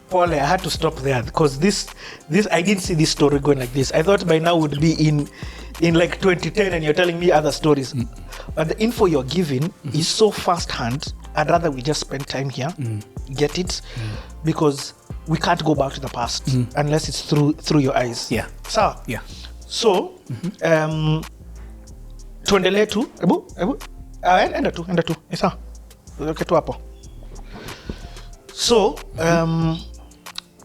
Paul, I had to stop there because this I didn't see this story going like this. I thought by now would be in like 2010 and you're telling me other stories. But the info you're giving is so first hand. I'd rather we just spend time here, get it, because we can't go back to the past unless it's through your eyes. Yeah. Sawa? Yeah. So, tuendelee tu. Enda tu. Sawa. Okay tu hapo. So,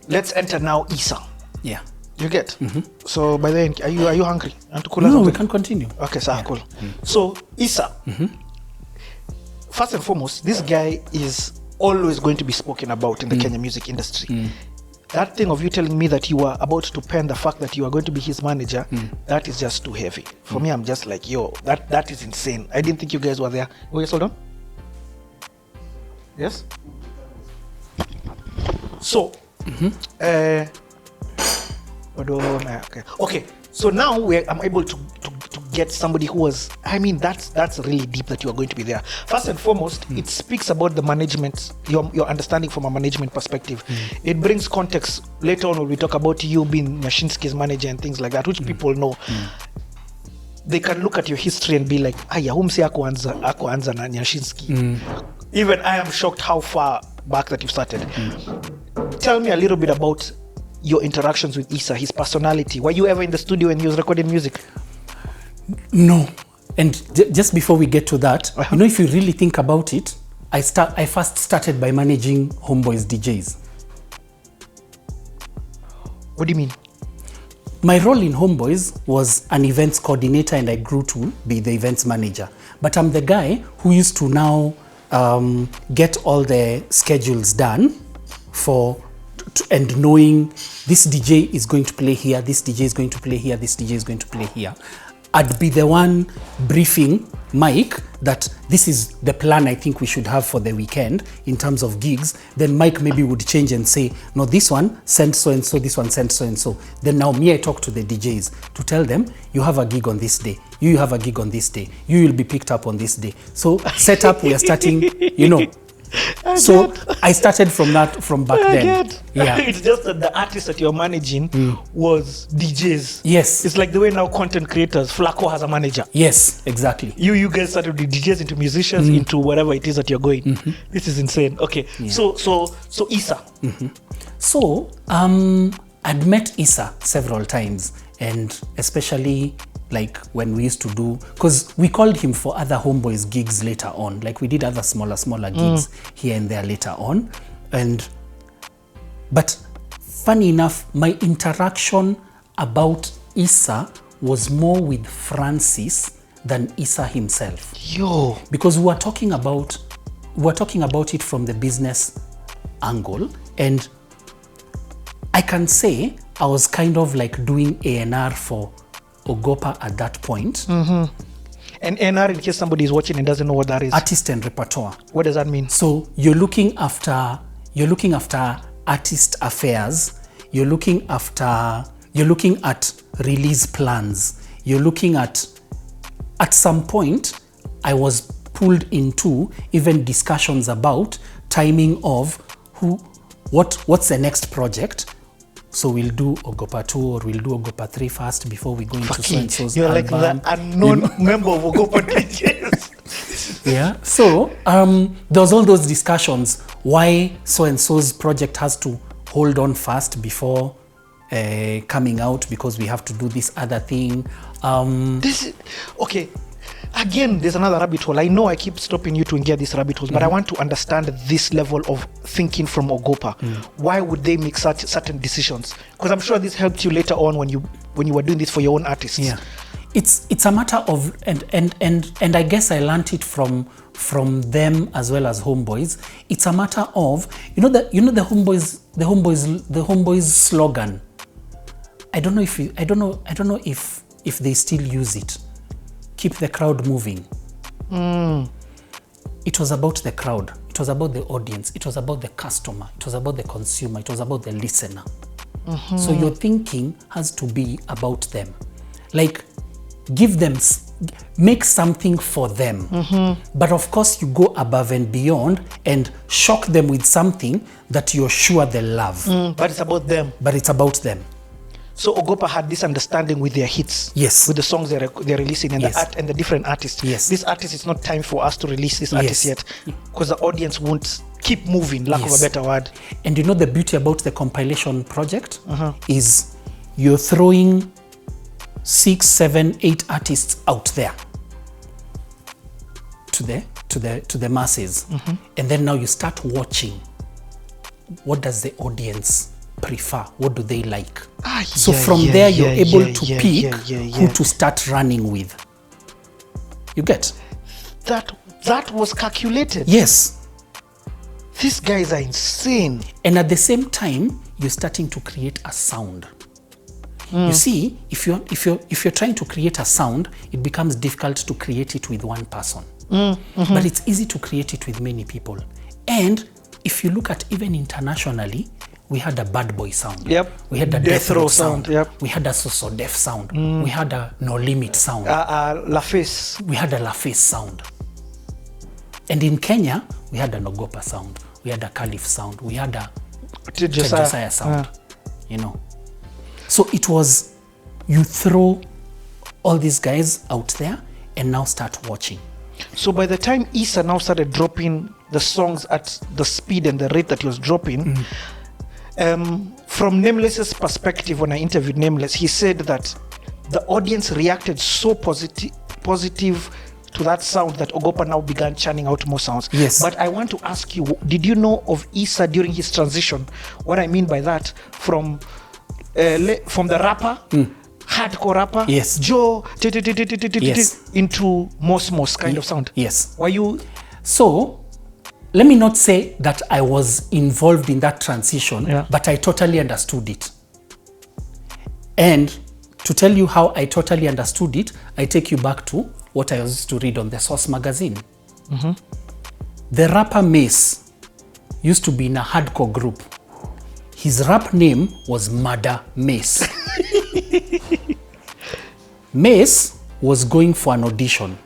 let's enter now Isa. Yeah. You get? So by then, are you hungry? No, we can continue. Okay, so cool. So Isa, first and foremost, this guy is always going to be spoken about in the Kenya music industry. That thing of you telling me that you were about to pen the fact that you are going to be his manager, that is just too heavy. For me, I'm just like, yo, that is insane. I didn't think you guys were there. Oh, yes, hold on. Yes? So, okay. So now I'm able to get somebody who was, I mean, that's really deep that you are going to be there. First and foremost, it speaks about the management, your understanding from a management perspective. It brings context later on when we talk about you being Nyashinski's manager and things like that, which people know. They can look at your history and be like, humsi ako anza na Nyashinski. Even I am shocked how far back that you started. Tell me a little bit about your interactions with Isa, his personality. Were you ever in the studio when he was recording music? No. And just before we get to that, you know, if you really think about it, I first started by managing HomeBoyz DJs. What do you mean? My role in HomeBoyz was an events coordinator, and I grew to be the events manager. But I'm the guy who used to now get all the schedules done and knowing this DJ is going to play here, this DJ is going to play here, this DJ is going to play here. I'd be the one briefing Mike that this is the plan I think we should have for the weekend in terms of gigs. Then Mike maybe would change and say, no, this one send so and so, this one send so and so. Then now me, I talk to the DJs to tell them, you have a gig on this day, you have a gig on this day, you will be picked up on this day. So set up, we are starting, you know. I started from back then. Yeah. It's just that the artist that you're managing was DJs. Yes. It's like the way now content creators, Flacco has a manager. Yes, exactly. You guys started with DJs into musicians, into whatever it is that you're going. This is insane. Okay. Yeah. So Isa. So I'd met Isa several times, and especially like when we used to do, because we called him for other HomeBoyz gigs later on. Like we did other smaller gigs here and there later on. But funny enough, my interaction about Isa was more with Francis than Isa himself. Yo. Because we were talking about it from the business angle, and I can say I was kind of like doing A&R for Ogopa at that point. And A&R, in case somebody is watching and doesn't know what that is. Artist and repertoire. What does that mean? So you're looking after artist affairs. You're looking at release plans. You're looking at some point, I was pulled into even discussions about timing of what's the next project. So we'll do Ogopa 2 or we'll do Ogopa 3 first before we go into so-and-so's You're album. like the unknown member of Ogopa DJs. Yeah. So there was all those discussions why so-and-so's project has to hold on fast before coming out because we have to do this other thing. Okay. Again, there's another rabbit hole. I know I keep stopping you to engage these rabbit holes, but I want to understand this level of thinking from Ogopa. Why would they make certain decisions? Because I'm sure this helped you later on when you were doing this for your own artists. Yeah, it's a matter of and I guess I learned it from them as well as HomeBoyz. It's a matter of the HomeBoyz slogan. I don't know if they still use it. Keep the crowd moving. It was about the crowd. It was about the audience. It was about the customer. It was about the consumer. It was about the listener. So your thinking has to be about them. Like, give them make something for them. But of course, you go above and beyond and shock them with something that you're sure they love. But it's about them. But it's about them. So Ogopa had this understanding with their hits, Yes. with the songs they're releasing and Yes. the art and the different artists. Yes. This artist, it's not time for us to release this artist Yes. yet, because the audience won't keep moving, lack of Yes. a better word. And you know the beauty about the compilation project is you're throwing 6, 7, 8 artists out there to the masses, and then now you start watching. What does the audience prefer? What do they like? So from there you're able to pick who to start running with. You get? That was calculated. Yes. These guys are insane. And at the same time, you're starting to create a sound. You see, if you're trying to create a sound, it becomes difficult to create it with one person. But it's easy to create it with many people. And if you look at even internationally, we had a bad boy sound. Yep. We had a death row sound. Yep. We had a so deaf sound. We had a no limit sound. La Face. We had a La Face sound. And in Kenya, we had an Ogopa sound. We had a Caliph sound. We had a Josiah sound. You know. So it was, you throw all these guys out there and now start watching. So by the time Issa now started dropping the songs at the speed and the rate that he was dropping, from Nameless's perspective, when I interviewed Nameless, he said that the audience reacted so positive to that sound that Ogopa now began churning out more sounds. Yes. But I want to ask you, did you know of Issa during his transition? What I mean by that, from the rapper, hardcore rapper, yes, Joe, yes, into Mos kind of sound. Yes. Were you? So, let me not say that I was involved in that transition, but I totally understood it. And to tell you how I totally understood it, I take you back to what I used to read on the Source magazine. The rapper Mace used to be in a hardcore group. His rap name was Murder Mace. Mace was going for an audition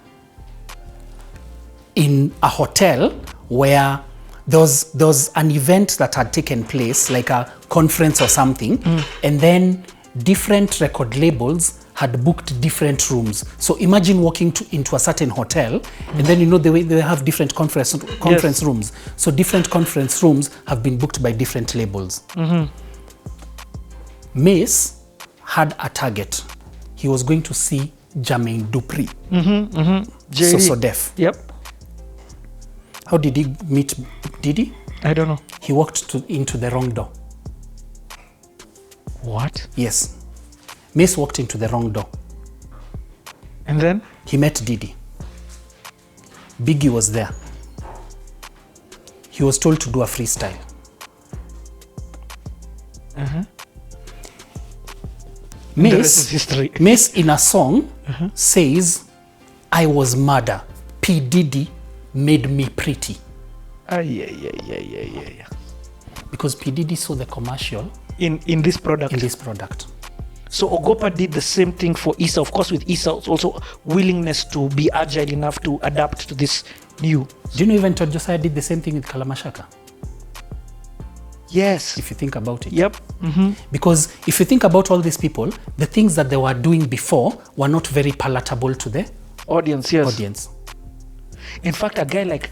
in a hotel where there was an event that had taken place, like a conference or something, and then different record labels had booked different rooms. So imagine walking into a certain hotel, and then you know the way they have different conference rooms. So different conference rooms have been booked by different labels. Mace had a target. He was going to see Jermaine Dupri. So deaf. Yep. How did he meet Diddy? I don't know. He walked into the wrong door. What? Yes. Mace walked into the wrong door. And then? He met Diddy. Biggie was there. He was told to do a freestyle. The rest is history. Mace in a song says, I was murder. P. Diddy made me pretty. Yeah. Because P. Diddy saw the commercial in this product. In this product. So Ogopa did the same thing for Issa. Of course, with Issa, also willingness to be agile enough to adapt to this new. Do you know even Todd Josiah did the same thing with Kalamashaka? Yes. If you think about it. Yep. Because if you think about all these people, the things that they were doing before were not very palatable to the audience. Yes. Audience. In fact, a guy like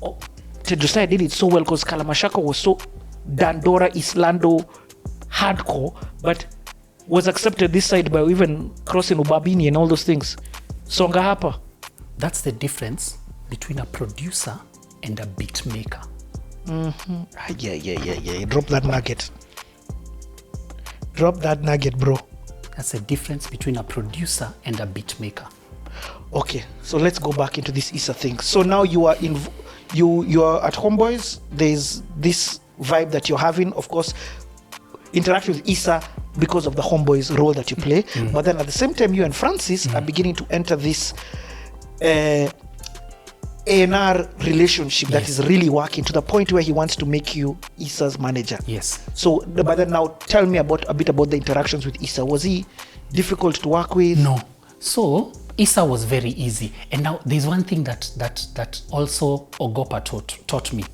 Todd Josiah did it so well because Kalamashaka was so Dandora, Islando, hardcore, but was accepted this side by even crossing Ubabini and all those things. Songa hapa. That's the difference between a producer and a beat maker. Yeah. Drop that nugget. Drop that nugget, bro. That's the difference between a producer and a beat maker. Okay, so let's go back into this Issa thing. So now you are you are at HomeBoyz. There's this vibe that you're having. Of course, interact with Issa because of the HomeBoyz role that you play. But then at the same time, you and Francis are beginning to enter this A&R relationship that is really working to the point where he wants to make you Issa's manager. Yes. So, but then now tell me a bit about the interactions with Issa. Was he difficult to work with? No. So Issa was very easy. And now there's one thing that also Ogopa taught me.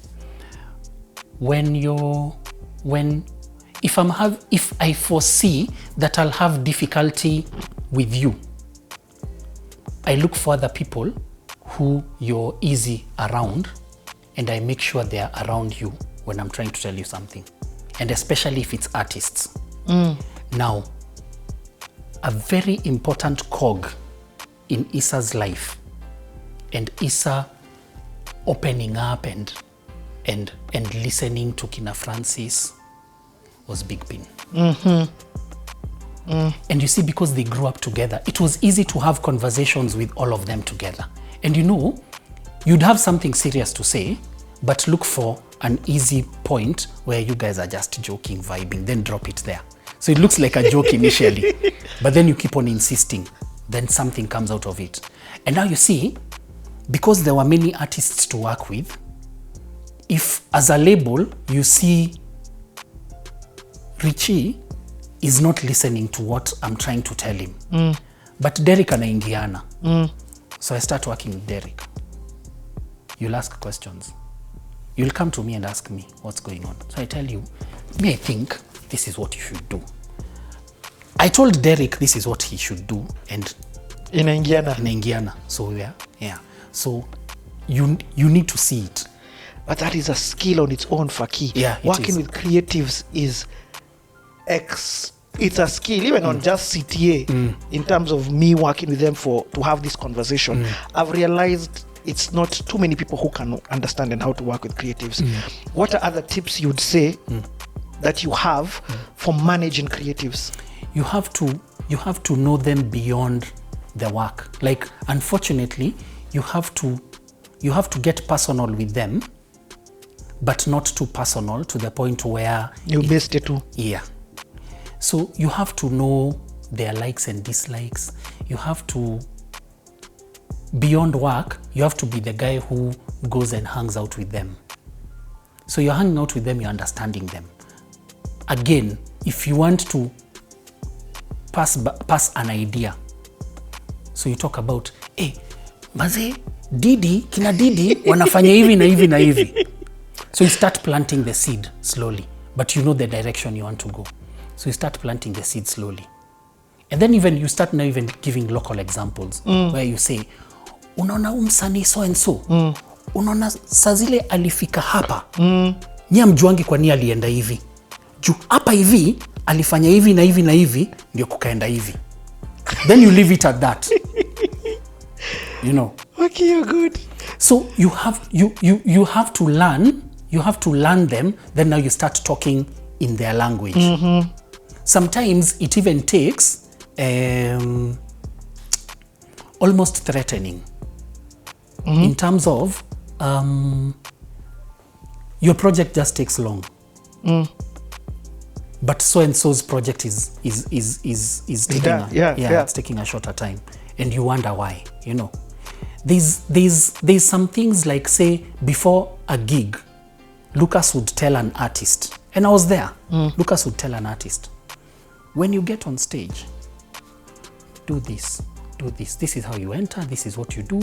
If I foresee that I'll have difficulty with you, I look for other people who you're easy around, and I make sure they are around you when I'm trying to tell you something. And especially if it's artists. Now, a very important cog in Issa's life, and Issa opening up and listening to Kina Francis, was Big Pin. And you see, because they grew up together, it was easy to have conversations with all of them together. And you know, you'd have something serious to say, but look for an easy point where you guys are just joking, vibing, then drop it there. So it looks like a joke initially, but then you keep on insisting, then something comes out of it. And now you see, because there were many artists to work with, if as a label you see Richie is not listening to what I'm trying to tell him, but Derek anaingiana. So I start working with Derek. You'll ask questions. You'll come to me and ask me what's going on. So I tell you, I think this is what you should do. I told Derek this is what he should do, and inaingiana. So yeah. So you need to see it. But that is a skill on its own, Fakii. Yeah, working with creatives is it's a skill, even on just CTA. In terms of me working with them to have this conversation, I've realized it's not too many people who can understand and how to work with creatives. What are other tips you'd say that you have for managing creatives? You have to know them beyond their work. Like, unfortunately, you have to get personal with them, but not too personal to the point where you missed it too. Yeah. So you have to know their likes and dislikes. You have to, beyond work, you have to be the guy who goes and hangs out with them. So you're hanging out with them, you're understanding them. Again, if you want to pass an idea, so you talk about, hey, maze, kina Didi wanafanya hivi na hivi na hivi. So you start planting the seed slowly, but you know the direction you want to go. So you start planting the seed slowly. And then you start now even giving local examples where you say, unaona umsanii so and so, unaona sazile alifika hapa, nyia mjuangi kwa ni alienda hivi. Juu hapa hivi, alifanya hivi na hivi na hivi, ndio kukaenda hivi. Then you leave it at that. You know. Okay, you're good. So you have to learn them, then now you start talking in their language. Sometimes it even takes almost threatening in terms of your project just takes long. But so and so's project is taking it's taking a shorter time, and you wonder why. You know, there's some things like, say, before a gig, Lucas would tell an artist, and I was there. Lucas would tell an artist, when you get on stage, do this. This is how you enter. This is what you do.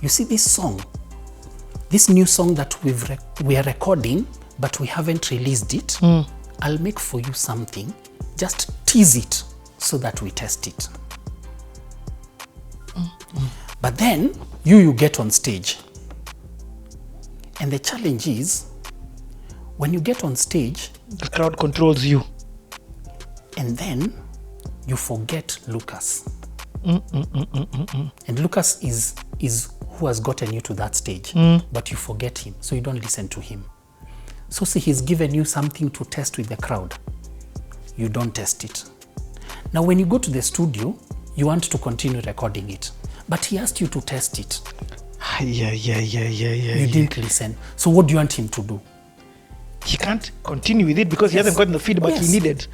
You see this song, this new song that we are recording, but we haven't released it. I'll make for you something. Just tease it so that we test it. But then you get on stage. And the challenge is, when you get on stage, the crowd controls you. And then you forget Lucas. And Lucas is who has gotten you to that stage, but you forget him, so you don't listen to him. So see, he's given you something to test with the crowd. You don't test it. Now, when you go to the studio, you want to continue recording it, but he asked you to test it. Yeah. You didn't listen. So what do you want him to do? He can't continue with it because he hasn't gotten the feedback he needed.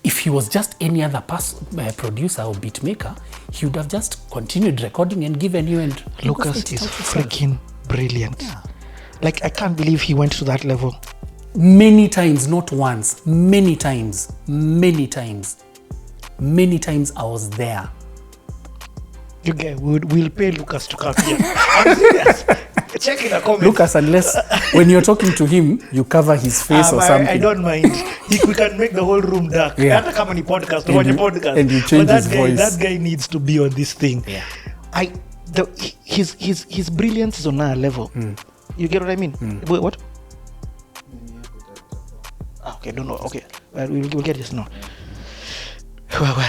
If he was just any other producer or beat maker, he would have just continued recording and given you. And Lucas is freaking brilliant. Yeah. Like, I can't believe he went to that level. Many times, not once. Many times I was there You get, we'll pay Lucas to come here. I'm serious. Check in the comments. Lucas, unless when you're talking to him, you cover his face or something. I don't mind. We can make the whole room dark. Yeah. Hata kama ni podcast, And you change his voice. That guy needs to be on this thing. Yeah. His brilliance is on our level. You get what I mean? Wait, what? Okay, don't know. Okay, we'll get this now.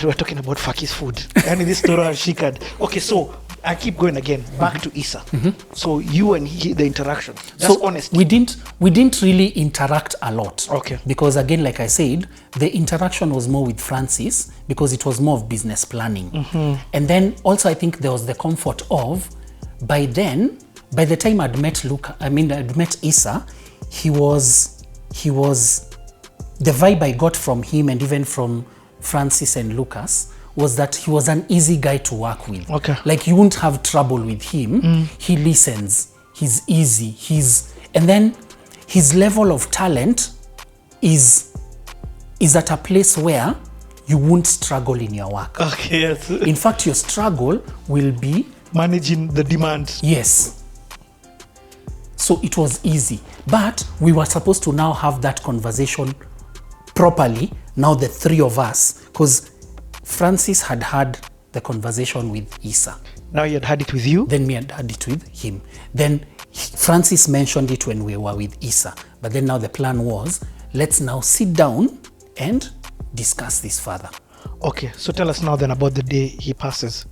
We're talking about Fakii's food. And this story has shikad. Okay, so I keep going again. Back to Issa. So you and he, the interaction. That's honest. We didn't really interact a lot. Okay. Because again, like I said, the interaction was more with Francis because it was more of business planning. And then also I think there was the comfort of, by the time I'd met Issa, he was the vibe I got from him and even from Francis and Lucas was that he was an easy guy to work with. Okay. Like you won't have trouble with him. He listens. He's easy. And then his level of talent is at a place where you won't struggle in your work. Okay, yes. In fact, your struggle will be managing the demand. Yes. So it was easy. But we were supposed to now have that conversation properly, now the three of us, because Francis had the conversation with Issa. Now he had it with you? Then me had it with him. Then Francis mentioned it when we were with Issa. But then now the plan was, let's now sit down and discuss this further. Okay, so tell us now then about the day he passes.